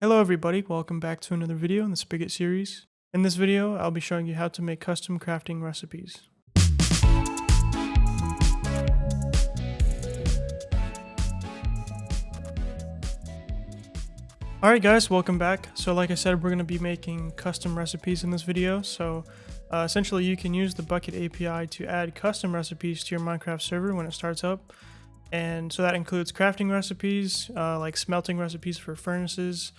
Hello everybody, welcome back to another video in the Spigot series. In this video, I'll be showing you how to make custom crafting recipes. Alright guys, welcome back. So like I said, we're going to be making custom recipes in this video. So essentially you can use the Bucket API to add custom recipes to your Minecraft server when it starts up. And so that includes crafting recipes, like smelting recipes for furnaces,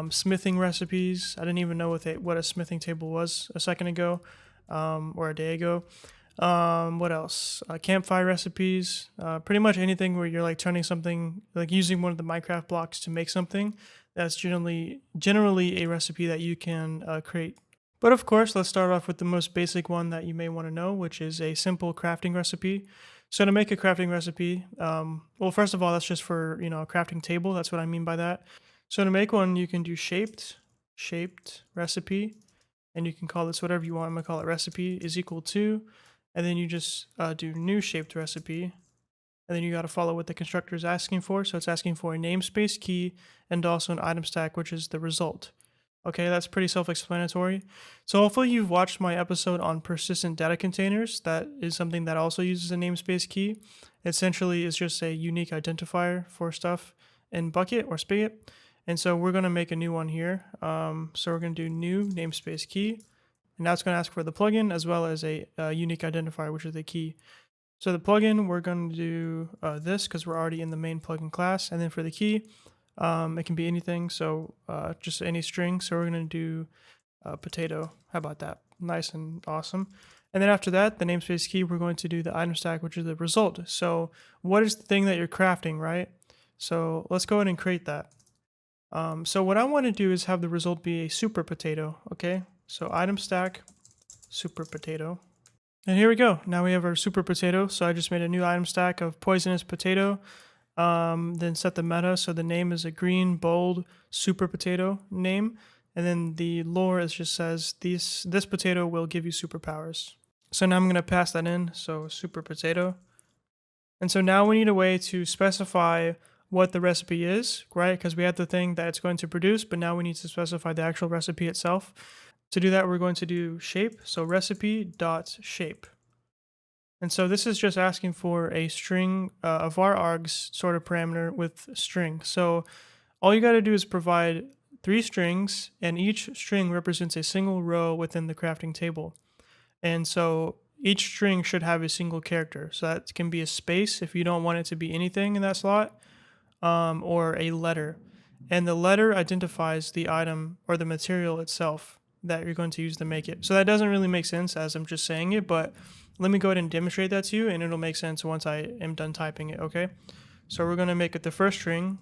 smithing recipes. I didn't even know what a smithing table was a second ago, or a day ago. What else? Campfire recipes. Pretty much anything where you're like turning something, like using one of the Minecraft blocks to make something. That's generally a recipe that you can create. But of course, let's start off with the most basic one that you may want to know, which is a simple crafting recipe. So to make a crafting recipe, well, first of all, that's just for, a crafting table. That's what I mean by that. So to make one, you can do shaped recipe, and you can call this whatever you want. I'm gonna call it recipe is equal to, and then you just do new shaped recipe, and then you got to follow what the constructor is asking for. So it's asking for a namespace key and also an item stack, which is the result. Okay, that's pretty self-explanatory. So hopefully you've watched my episode on persistent data containers. That is something that also uses a namespace key. Essentially, it's just a unique identifier for stuff in Bucket or Spigot. And so we're going to make a new one here. So we're going to do new namespace key. And now it's going to ask for the plugin as well as a unique identifier, which is the key. So the plugin, we're going to do this because we're already in the main plugin class. And then for the key, it can be anything, so just any string. So we're going to do potato. How about that? Nice and awesome. And then after that, the namespace key, we're going to do the item stack, which is the result. So what is the thing that you're crafting, right? So let's go ahead and create that. So what I want to do is have the result be a super potato, okay? So item stack, super potato. And here we go. Now we have our super potato. So I just made a new item stack of poisonous potato. Then set the meta, so the name is a green bold super potato name, and then the lore just says this potato will give you superpowers. So now I'm going to pass that in, so super potato. And so now we need a way to specify what the recipe is, right? Because we have the thing that it's going to produce, but now we need to specify the actual recipe itself. To do that, we're going to do shape, so recipe.shape. And so this is just asking for a string of var args sort of parameter with string. So all you got to do is provide 3 strings, and each string represents a single row within the crafting table. And so each string should have a single character. So that can be a space if you don't want it to be anything in that slot, or a letter. And the letter identifies the item or the material itself that you're going to use to make it. So that doesn't really make sense as I'm just saying it, but let me go ahead and demonstrate that to you, and it'll make sense once I am done typing it, okay? So we're going to make it the first string.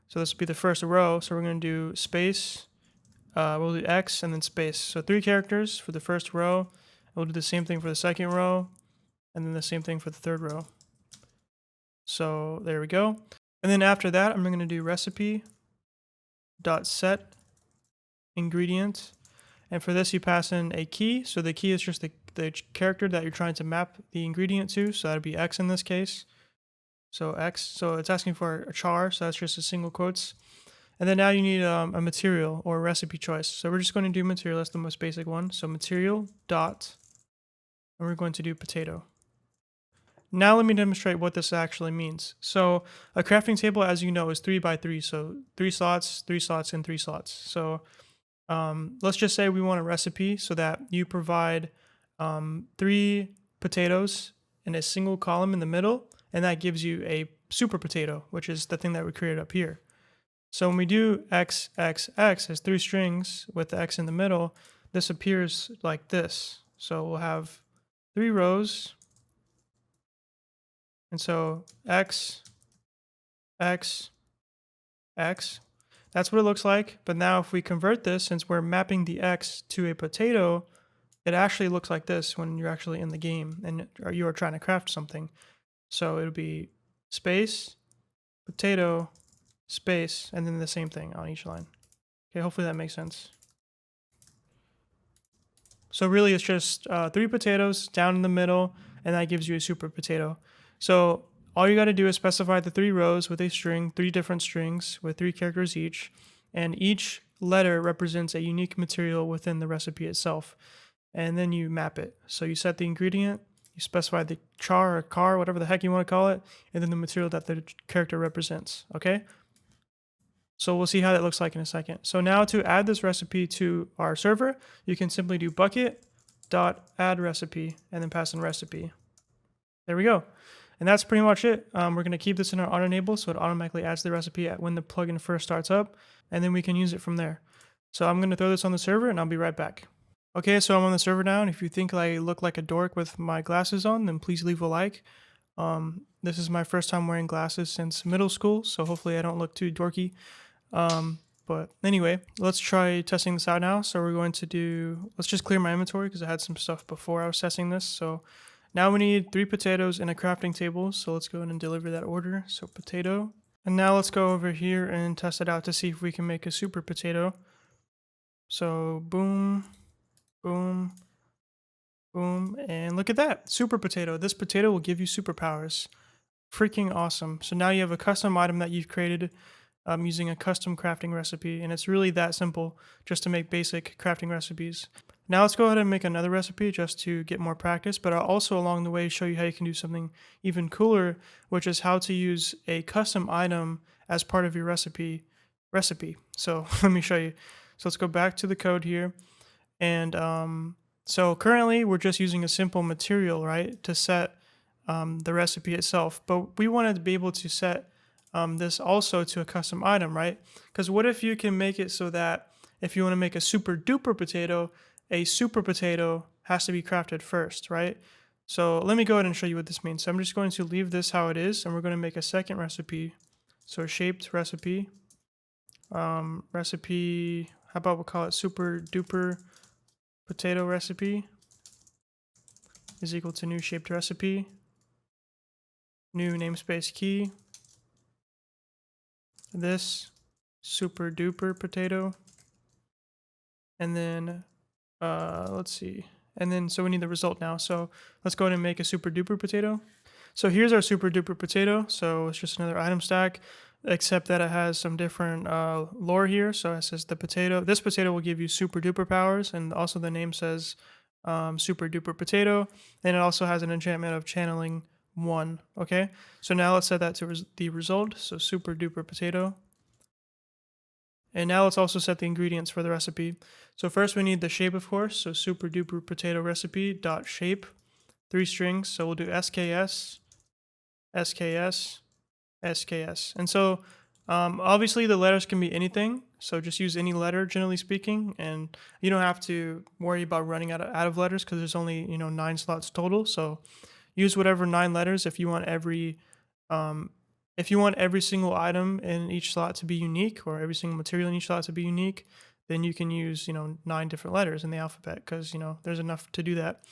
So this will be the first row. So we're going to do space, we'll do X and then space. So 3 characters for the first row. We'll do the same thing for the second row, and then the same thing for the third row. So there we go. And then after that, I'm going to do recipe.set ingredient. And for this, you pass in a key. So the key is just the character that you're trying to map the ingredient to. So that'd be X in this case. So X. So it's asking for a char. So that's just a single quotes. And then now you need a material or a recipe choice. So we're just going to do material. That's the most basic one. So material dot, and we're going to do potato. Now let me demonstrate what this actually means. So a crafting table, as you know, is 3 by 3. So 3 slots, 3 slots, and 3 slots. So let's just say we want a recipe so that you provide 3 potatoes in a single column in the middle, and that gives you a super potato, which is the thing that we created up here. So when we do X, X, X as 3 strings with the X in the middle, this appears like this. So we'll have 3 rows, and so X, X, X. That's what it looks like. But now if we convert this, since we're mapping the X to a potato, it actually looks like this when you're actually in the game and you are trying to craft something. So it'll be space, potato, space, and then the same thing on each line. Okay, hopefully that makes sense. So really it's just 3 potatoes down in the middle, and that gives you a super potato. So all you got to do is specify the 3 rows with a string, 3 different strings with 3 characters each. and each letter represents a unique material within the recipe itself. And then you map it. So you set the ingredient, you specify the char or car, whatever the heck you want to call it, and then the material that the character represents, okay? So we'll see how that looks like in a second. So now to add this recipe to our server, you can simply do bucket.add recipe and then pass in recipe. There we go. And that's pretty much it. We're going to keep this in our on enable so it automatically adds the recipe when the plugin first starts up, and then we can use it from there. So I'm going to throw this on the server and I'll be right back. Okay, so I'm on the server now, and if you think I look like a dork with my glasses on, then please leave a like. This is my first time wearing glasses since middle school, so hopefully I don't look too dorky. But anyway, let's try testing this out now. So we're going to let's just clear my inventory because I had some stuff before I was testing this. So now we need 3 potatoes and a crafting table. So let's go ahead and deliver that order. So potato. And now let's go over here and test it out to see if we can make a super potato. So boom, boom, boom, and look at that, super potato. This potato will give you superpowers. Freaking awesome. So now you have a custom item that you've created using a custom crafting recipe, and it's really that simple just to make basic crafting recipes. Now let's go ahead and make another recipe just to get more practice, but I'll also along the way show you how you can do something even cooler, which is how to use a custom item as part of your recipe. So let me show you. So let's go back to the code here, and so currently we're just using a simple material, right, to set the recipe itself, but we wanted to be able to set this also to a custom item, right? Because what if you can make it so that if you want to make a super duper potato, a super potato has to be crafted first, right? So let me go ahead and show you what this means. So I'm just going to leave this how it is, and we're going to make a second recipe. So shaped recipe, how about we'll call it super duper potato recipe is equal to new shaped recipe, new namespace key, this super duper potato, and then let's see, and then so we need the result now. So let's go ahead and make a super duper potato. So here's our super duper potato. So it's just another item stack, except that it has some different lore here. So it says this potato will give you super duper powers, and also the name says super duper potato, and it also has an enchantment of channeling 1. Okay, so now let's set that to the result. So super duper potato. And now let's also set the ingredients for the recipe. So first we need the shape, of course. So super duper potato recipe dot shape, 3 strings. So we'll do SKS, SKS, SKS. And so obviously the letters can be anything. So just use any letter, generally speaking, and you don't have to worry about running out of letters because there's only 9 slots total. So use whatever 9 letters. If you want every single item in each slot to be unique, or every single material in each slot to be unique, then you can use 9 different letters in the alphabet, because there's enough to do that.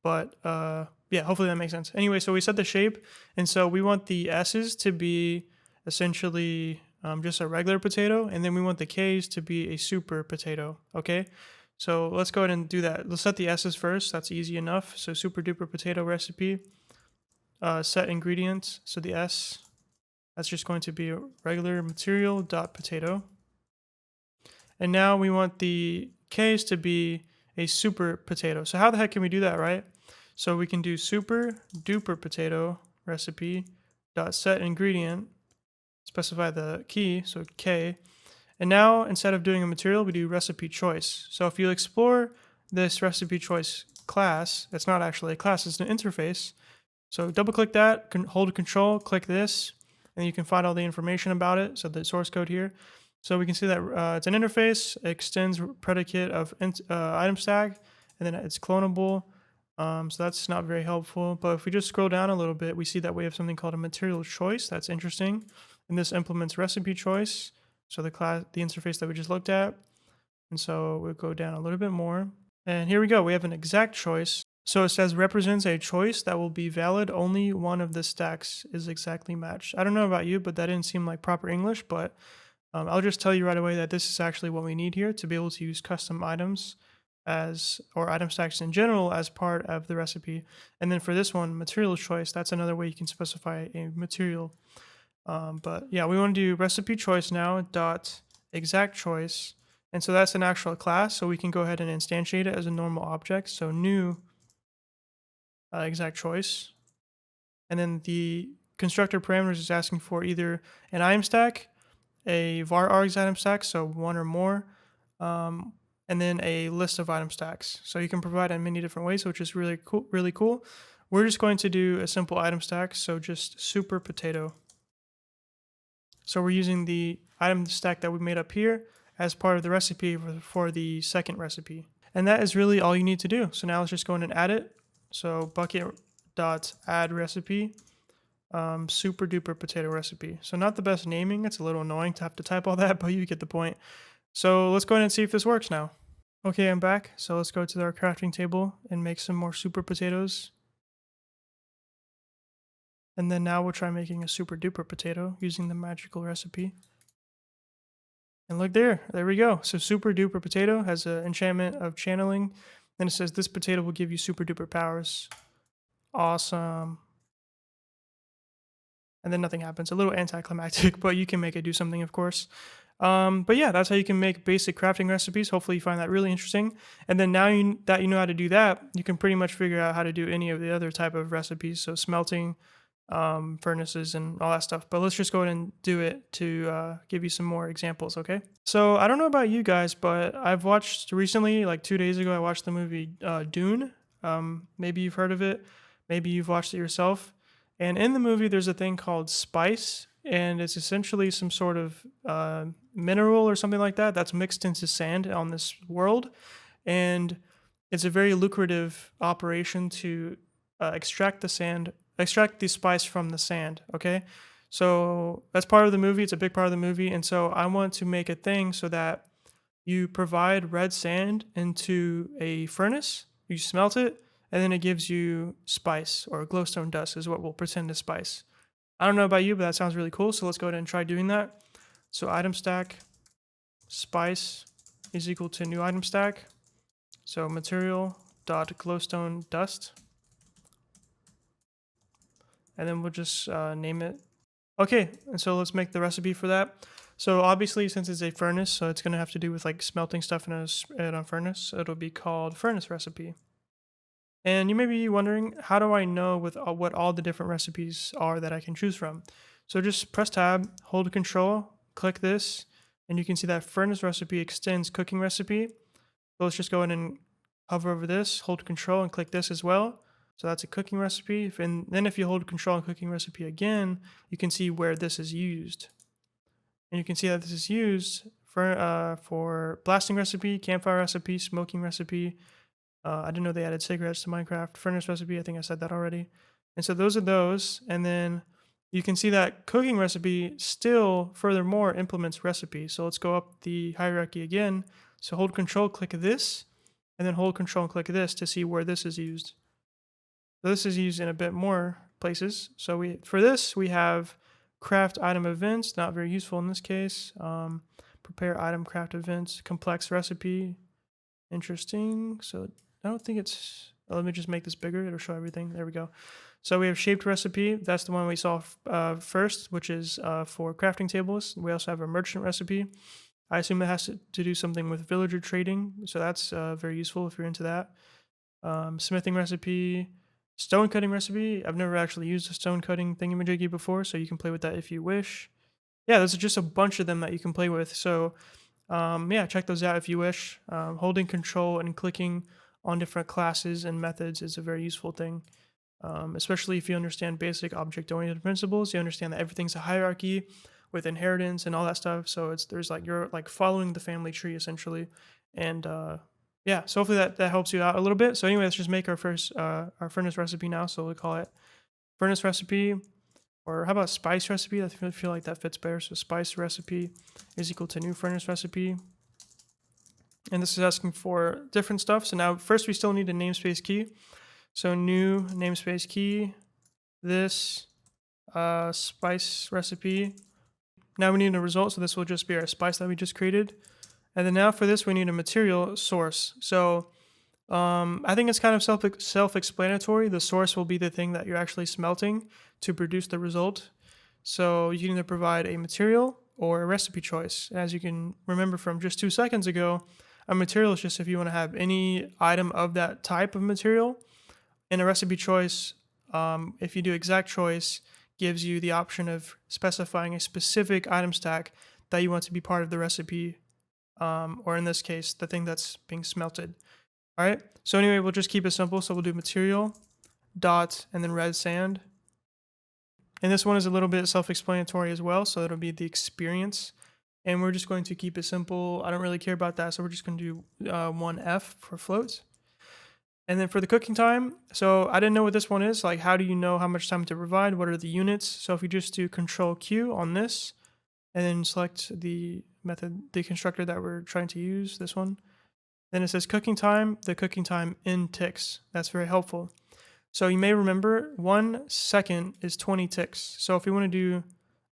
But yeah, hopefully that makes sense. Anyway, so we set the shape, and so we want the S's to be essentially just a regular potato, and then we want the K's to be a super potato. Okay, so let's go ahead and do that. Let's set the S's first. That's easy enough. So super duper potato recipe, set ingredients. So the S, that's just going to be a regular material dot potato. And now we want the K's to be a super potato. So how the heck can we do that, right? So we can do super duper potato recipe dot set ingredient, specify the key, so K. And now instead of doing a material, we do recipe choice. So if you explore this recipe choice class, it's not actually a class, it's an interface. So double click that, hold Control, click this, and you can find all the information about it. So the source code here. So we can see that it's an interface, it extends predicate of item stack, and then it's clonable. So that's not very helpful. But if we just scroll down a little bit, we see that we have something called a material choice. That's interesting. And this implements recipe choice. So the interface that we just looked at. And so we'll go down a little bit more. And here we go. We have an exact choice. So it says represents a choice that will be valid. Only one of the stacks is exactly matched. I don't know about you, but that didn't seem like proper English. But I'll just tell you right away that this is actually what we need here to be able to use custom items or item stacks in general as part of the recipe. And then for this one, material choice, that's another way you can specify a material. But yeah, we want to do recipe choice now dot exact choice. And so that's an actual class, so we can go ahead and instantiate it as a normal object. So new exact choice. And then the constructor parameters is asking for either an item stack, a var args item stack, so one or more, and then a list of item stacks. So you can provide it in many different ways, which is really cool. Really cool. We're just going to do a simple item stack, so just super potato. So we're using the item stack that we made up here as part of the recipe for the second recipe. And that is really all you need to do. So now let's just go in and add it. So bucket.add recipe, super duper potato recipe. So not the best naming. It's a little annoying to have to type all that, but you get the point. So let's go ahead and see if this works now. Okay, I'm back. So let's go to our crafting table and make some more super potatoes. And then now we'll try making a super duper potato using the magical recipe. And look there we go. So super duper potato has an enchantment of channeling. Then it says this potato will give you super duper powers. Awesome. And then nothing happens. A little anticlimactic, but you can make it do something, of course. But yeah, that's how you can make basic crafting recipes. Hopefully you find that really interesting. And then now that you know how to do that, you can pretty much figure out how to do any of the other type of recipes. So smelting, furnaces and all that stuff. But let's just go ahead and do it to give you some more examples, okay? So I don't know about you guys, but I've watched recently, like 2 days ago, I watched the movie Dune. Maybe you've heard of it. Maybe you've watched it yourself. And in the movie, there's a thing called spice, and it's essentially some sort of mineral or something like that that's mixed into sand on this world. And it's a very lucrative operation to extract the spice from the sand, okay? So that's part of the movie. It's a big part of the movie. And so I want to make a thing so that you provide red sand into a furnace, you smelt it, and then it gives you spice, or glowstone dust is what we'll pretend is spice. I don't know about you, but that sounds really cool. So let's go ahead and try doing that. So item stack spice is equal to new item stack. So material dot glowstone dust. And then we'll just name it. Okay, and so let's make the recipe for that. So obviously, since it's a furnace, so it's going to have to do with like smelting stuff in a furnace. So it'll be called furnace recipe. And you may be wondering, how do I know what all the different recipes are that I can choose from? So just press tab, hold control, click this, and you can see that furnace recipe extends cooking recipe. So let's just go in and hover over this, hold control, and click this as well. So that's a cooking recipe. And then if you hold control on cooking recipe again, you can see where this is used. And you can see that this is used for blasting recipe, campfire recipe, smoking recipe. I didn't know they added cigarettes to Minecraft. Furnace recipe, I think I said that already. And so those are those. And then you can see that cooking recipe still furthermore implements recipe. So let's go up the hierarchy again. So hold control, click this, and then hold control and click this to see where this is used. So this is used in a bit more places. So for this, we have craft item events, not very useful in this case. Prepare item craft events, complex recipe, interesting. So I don't think it's, let me just make this bigger. It'll show everything. There we go. So we have shaped recipe. That's the one we saw first, which is for crafting tables. We also have a merchant recipe. I assume it has to do something with villager trading. So that's very useful if you're into that. Smithing recipe, stone cutting recipe. I've never actually used a stone cutting thingamajiggy before, so you can play with that if you wish. Yeah, there's just a bunch of them that you can play with. So yeah, check those out if you wish. Holding control and clicking on different classes and methods is a very useful thing, especially if you understand basic object-oriented principles. You understand that everything's a hierarchy with inheritance and all that stuff. So there's like, you're like following the family tree essentially. And yeah, so hopefully that helps you out a little bit. So anyway, let's just make our first our furnace recipe now. So we'll call it furnace recipe, or how about spice recipe? I feel like that fits better. So spice recipe is equal to new furnace recipe. And this is asking for different stuff. So now first we still need a namespace key. So new namespace key, this spice recipe. Now we need a result. So this will just be our spice that we just created. And then now for this, we need a material source. So I think it's kind of self-explanatory. The source will be the thing that you're actually smelting to produce the result. So you can either provide a material or a recipe choice. As you can remember from just 2 seconds ago, a material is just if you want to have any item of that type of material. And a recipe choice, if you do exact choice, gives you the option of specifying a specific item stack that you want to be part of the recipe, or in this case, the thing that's being smelted. All right, so anyway, we'll just keep it simple. So we'll do material, dot, and then red sand. And this one is a little bit self-explanatory as well, so it'll be the experience. And we're just going to keep it simple. I don't really care about that, so we're just going to do 1F for float. And then for the cooking time, so I didn't know what this one is. Like, how do you know how much time to provide? What are the units? So if we just do Control Q on this, and then select the method, the constructor that we're trying to use, this one, then it says cooking time, the cooking time in ticks. That's very helpful. So you may remember 1 second is 20 ticks. So if you want to do,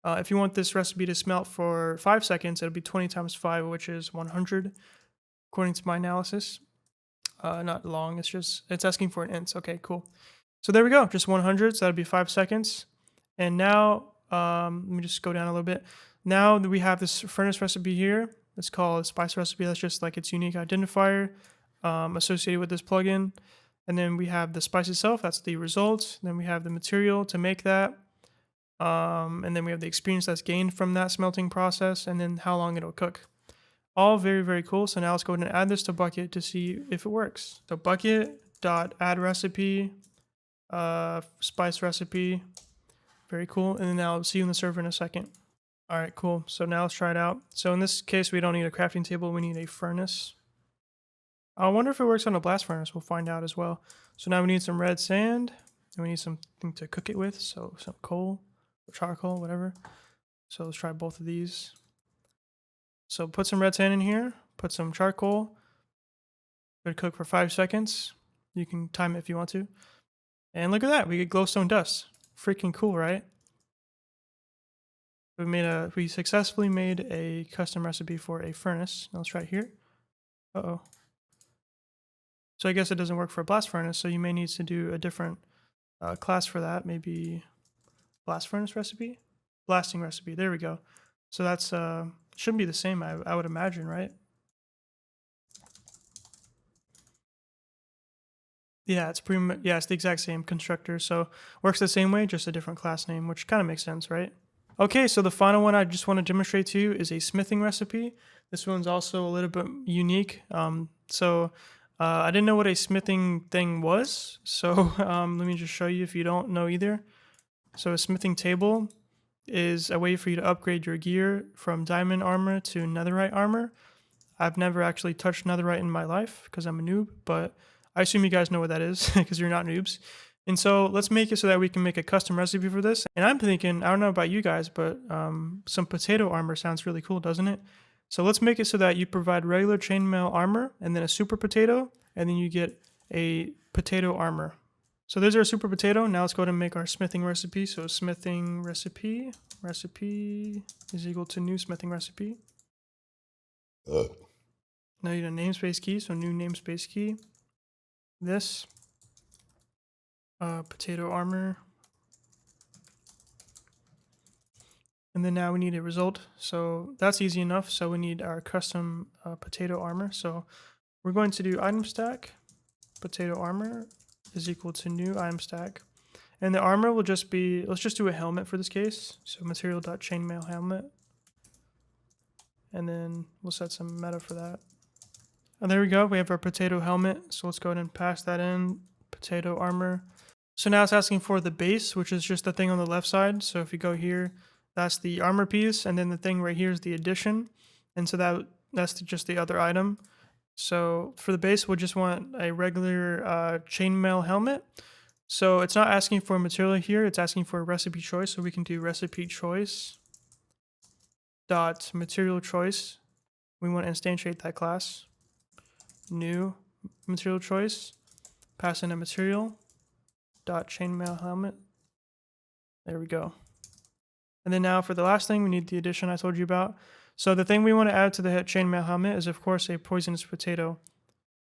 if you want this recipe to smelt for 5 seconds, it'll be 20 times 5, which is 100, according to my analysis. Not long, it's asking for an int. Okay, cool. So there we go, just 100, so that'll be 5 seconds. And now, let me just go down a little bit. Now that we have this furnace recipe here, it's called a spice recipe. That's just like its unique identifier associated with this plugin. And then we have the spice itself, that's the result. Then we have the material to make that. And then we have the experience that's gained from that smelting process, and then how long it'll cook. All very, very cool. So now let's go ahead and add this to Bucket to see if it works. So bucket.add recipe, spice recipe. Very cool. And then now I'll see you in the server in a second. All right, cool. So now let's try it out. So in this case, we don't need a crafting table. We need a furnace. I wonder if it works on a blast furnace. We'll find out as well. So now we need some red sand, and we need something to cook it with. So some coal or charcoal, whatever. So let's try both of these. So put some red sand in here, put some charcoal, let it cook for 5 seconds. You can time it if you want to. And look at that, we get glowstone dust. Freaking cool, right? We successfully made a custom recipe for a furnace. Now let's try it here. Uh-oh. So I guess it doesn't work for a blast furnace, so you may need to do a different class for that. Maybe blast furnace recipe? Blasting recipe, there we go. So that's, shouldn't be the same, I would imagine, right? Yeah, it's pretty much, yeah, it's the exact same constructor. So works the same way, just a different class name, which kind of makes sense, right? Okay, so the final one I just want to demonstrate to you is a smithing recipe. This one's also a little bit unique. I didn't know what a smithing thing was, so let me just show you if you don't know either. So a smithing table is a way for you to upgrade your gear from diamond armor to netherite armor. I've never actually touched netherite in my life because I'm a noob, but I assume you guys know what that is because you're not noobs. And so let's make it so that we can make a custom recipe for this. And I'm thinking, I don't know about you guys, but some potato armor sounds really cool, doesn't it? So let's make it so that you provide regular chainmail armor and then a super potato, and then you get a potato armor. So there's our super potato. Now let's go ahead and make our smithing recipe. So smithing recipe is equal to new smithing recipe. Now you need a namespace key, so new namespace key. This potato armor. And then now we need a result. So that's easy enough. So we need our custom potato armor. So we're going to do item stack potato armor is equal to new item stack. And the armor will just be, let's just do a helmet for this case. So material.chainmail helmet. And then we'll set some meta for that. And there we go. We have our potato helmet. So let's go ahead and pass that in, potato armor. So now it's asking for the base, which is just the thing on the left side. So if you go here, that's the armor piece. And then the thing right here is the addition. And so that's just the other item. So for the base, we'll just want a regular chainmail helmet. So it's not asking for a material here, it's asking for a recipe choice. So we can do recipe choice dot material choice. We want to instantiate that class. New material choice, pass in a material dot chainmail helmet. There we go. And then now for the last thing, we need the addition I told you about. So the thing we want to add to the chainmail helmet is, of course, a poisonous potato.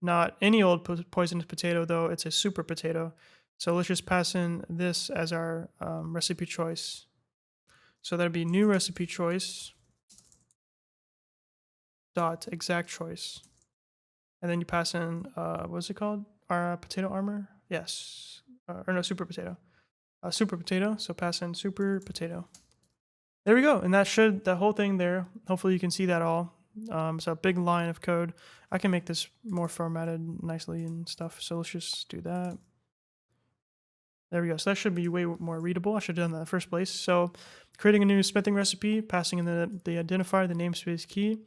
Not any old poisonous potato, though. It's a super potato. So let's just pass in this as our recipe choice. So that'd be new recipe choice dot exact choice, and then you pass in what's it called? Our potato armor? Yes, or no, super potato. Super potato. So pass in super potato. There we go, and that whole thing there. Hopefully you can see that all. So a big line of code. I can make this more formatted nicely and stuff. So let's just do that. There we go. So that should be way more readable. I should have done that in the first place. So creating a new smithing recipe, passing in the identifier, the namespace key,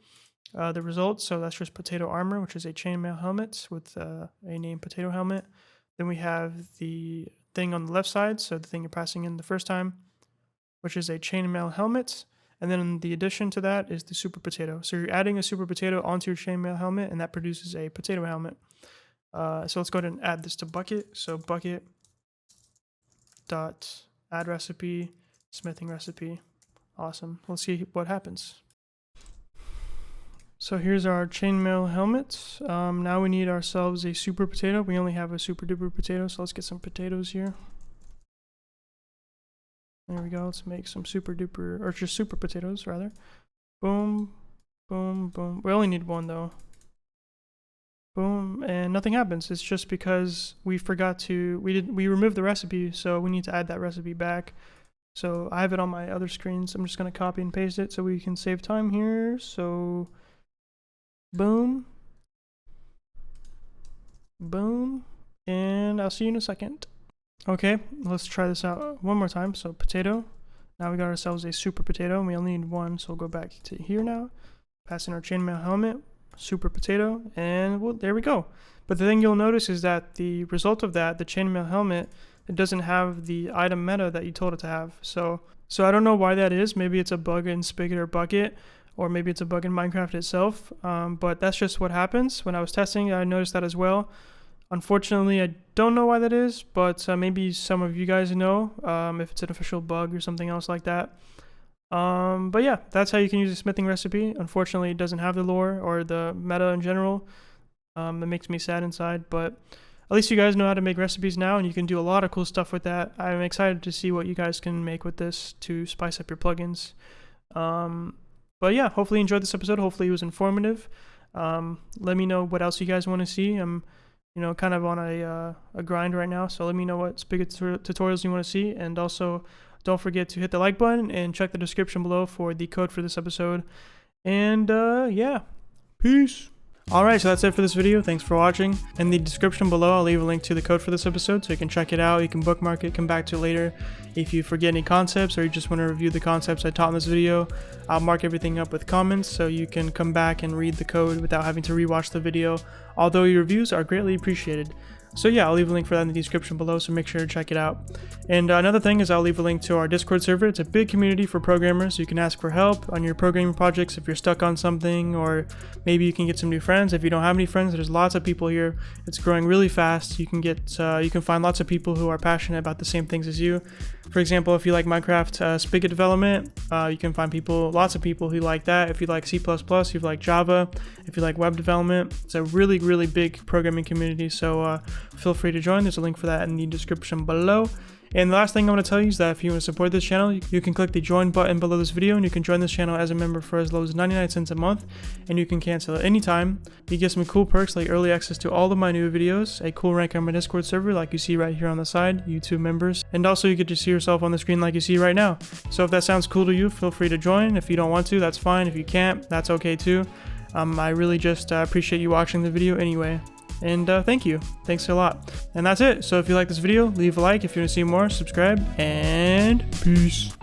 the results. So that's just potato armor, which is a chainmail helmet with a name potato helmet. Then we have the thing on the left side. So the thing you're passing in the first time, which is a chainmail helmet. And then the addition to that is the super potato. So you're adding a super potato onto your chainmail helmet, and that produces a potato helmet. So let's go ahead and add this to bucket. So bucket dot add recipe, smithing recipe. Awesome. Let's see what happens. So here's our chainmail helmet. Now we need ourselves a super potato. We only have a super duper potato, so let's get some potatoes here. There we go. Let's make some super duper, or just super potatoes rather. Boom, boom, boom. We only need one though. Boom, and nothing happens. It's just because we forgot to, we removed the recipe, so we need to add that recipe back. So I have it on my other screens. I'm just gonna copy and paste it so we can save time here. So boom, boom, and I'll see you in a second. Okay, let's try this out one more time. So potato. Now we got ourselves a super potato, and we only need one. So we'll go back to here now. Pass in our chainmail helmet, super potato, and well, there we go. But the thing you'll notice is that the result of that, the chainmail helmet, it doesn't have the item meta that you told it to have. So I don't know why that is. Maybe it's a bug in Spigot or Bucket, or maybe it's a bug in Minecraft itself. But that's just what happens. When I was testing, I noticed that as well. Unfortunately, I don't know why that is, but maybe some of you guys know if it's an official bug or something else like that. But yeah, that's how you can use a smithing recipe. Unfortunately, it doesn't have the lore or the meta in general. It makes me sad inside, but at least you guys know how to make recipes now, and you can do a lot of cool stuff with that. I'm excited to see what you guys can make with this to spice up your plugins. But yeah, hopefully you enjoyed this episode. Hopefully it was informative. Let me know what else you guys want to see. I'm kind of on a grind right now, so let me know what Spigot tutorials you want to see, and also don't forget to hit the like button and check the description below for the code for this episode. And yeah, peace. Alright, so that's it for this video. Thanks for watching. In the description below, I'll leave a link to the code for this episode so you can check it out. You can bookmark it, come back to it later. If you forget any concepts or you just want to review the concepts I taught in this video, I'll mark everything up with comments so you can come back and read the code without having to rewatch the video, although your reviews are greatly appreciated. So yeah, I'll leave a link for that in the description below, so make sure to check it out. And another thing is I'll leave a link to our Discord server. It's a big community for programmers. You can ask for help on your programming projects if you're stuck on something, or maybe you can get some new friends. If you don't have any friends, there's lots of people here. It's growing really fast. You can find lots of people who are passionate about the same things as you. For example, if you like Minecraft Spigot development, you can find lots of people who like that. If you like C++, if you like Java, if you like web development, it's a really, really big programming community. So feel free to join. There's a link for that in the description below. And the last thing I want to tell you is that if you want to support this channel, you can click the join button below this video, and you can join this channel as a member for as low as 99 cents a month, and you can cancel at any time. You get some cool perks like early access to all of my new videos, a cool rank on my Discord server like you see right here on the side, YouTube members, and also you get to see yourself on the screen like you see right now. So if that sounds cool to you, feel free to join. If you don't want to, that's fine. If you can't, that's okay too. I really just appreciate you watching the video anyway. And thank you. Thanks a lot. And that's it. So if you like this video, leave a like. If you want to see more, subscribe. And peace.